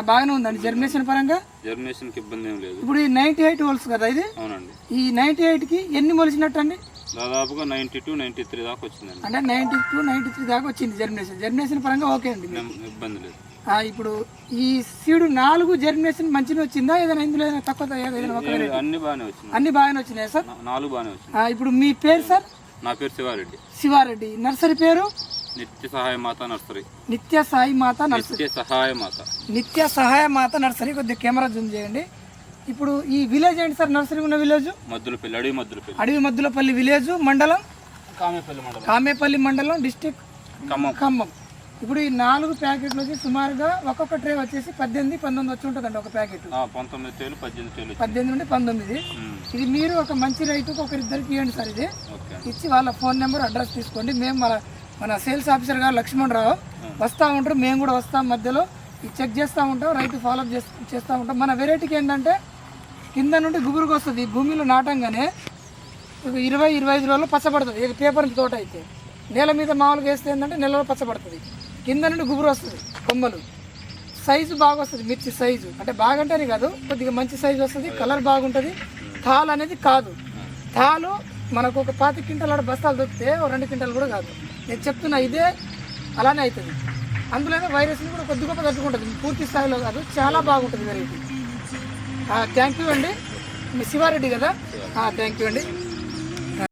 బాగానే ఉందండి జర్మినేషన్ పరంగా. జర్మినేషన్ కి ఇబ్బంది ఏం లేదు. ఇప్పుడు ఈ 98 వోల్ట్స్ కదా ఇది? అవునండి. ఈ 98 కి ఎన్ని మొలిచినట్టు అండి? దాదాపుగా 92, 93 దాకా వచ్చిందండి. అంటే 92, 93 దాకా వచ్చింది జర్మినేషన్ పరంగా ఓకే అండి, ఇబ్బంది లేదు. ఇప్పుడు ఈ సీడ్ 4 జర్మినేషన్ మంచిగా వచ్చిందా? ఏదైనా ఇందులో తక్కువ అన్ని బాగానే వచ్చినాయి. అన్ని బాగానే వచ్చినాయి సార్? 4 బాగానే వచ్చినాయి. ఇప్పుడు మీ పేరు సార్? నా పేరు శివారెడ్డి. శివారెడ్డి. నర్సరీ పేరు? నిత్య సహాయ మాత నర్సరీ. నిత్య సాయి మాత నర్సరీ. నిత్య సహాయ మాత నర్సరీ. కొద్దిగా కెమెరా జూమ్ చేయండి. ఇప్పుడు ఈ విలేజ్ ఏంటి సార్? నర్సరీ ఉన్న విలేజ్ మద్దులపల్లి, అడవి మద్దులపల్లి విలేజ్, మండలం కామేపల్లి మండలం, డిస్ట్రిక్ట్ ఖమ్మం. ఇప్పుడు ఈ 4 ప్యాకెట్లు వచ్చి సుమారుగా ఒక్కొక్క ట్రే వచ్చేసి 18-19 వచ్చి ఉంటుందండి ఒక ప్యాకెట్. 18 నుండి 19. ఇది మీరు ఒక మంచి రైతుకు ఒకరిద్దరికి ఇవ్వండి సార్. ఇది ఇచ్చి వాళ్ళ ఫోన్ నెంబర్, అడ్రస్ తీసుకోండి. మేము మన సేల్స్ ఆఫీసర్ గారు లక్ష్మణరావు వస్తూ ఉంటారు, మేము కూడా వస్తాం. మధ్యలో చెక్ చేస్తూ ఉంటాం, రైతు ఫాలోఅప్ చేస్తూ ఉంటాం. మన వెరైటీకి ఏంటంటే కింద నుండి గుబురుగా వస్తుంది. భూమిలో నాటంగానే 20-25 రోజులు పచ్చబడుతుంది. పేపర్ తోట అయితే నేల మీద మామూలుగా వేస్తే ఏంటంటే నెలలో పచ్చబడుతుంది. కింద నుండి గుబురు వస్తుంది, కొమ్మలు సైజు బాగా వస్తుంది. మిర్చి సైజు అంటే బాగంటేనే కాదు, కొద్దిగా మంచి సైజు వస్తుంది, కలర్ బాగుంటుంది. తాలు అనేది కాదు, తాలు మనకు ఒక 25 క్వింటాల బస్తాలు దొరికితే 2 క్వింటాలు కూడా కాదు. నేను చెప్తున్నా, ఇదే అలానే అవుతుంది. అందులోనే వైరస్ని కూడా కొద్ది గొప్ప తట్టుకుంటుంది, పూర్తి స్థాయిలో కాదు. చాలా బాగుంటుంది వెరైటీ. థ్యాంక్ యూ అండి. మీ శివారెడ్డి కదా? థ్యాంక్ యూ అండి.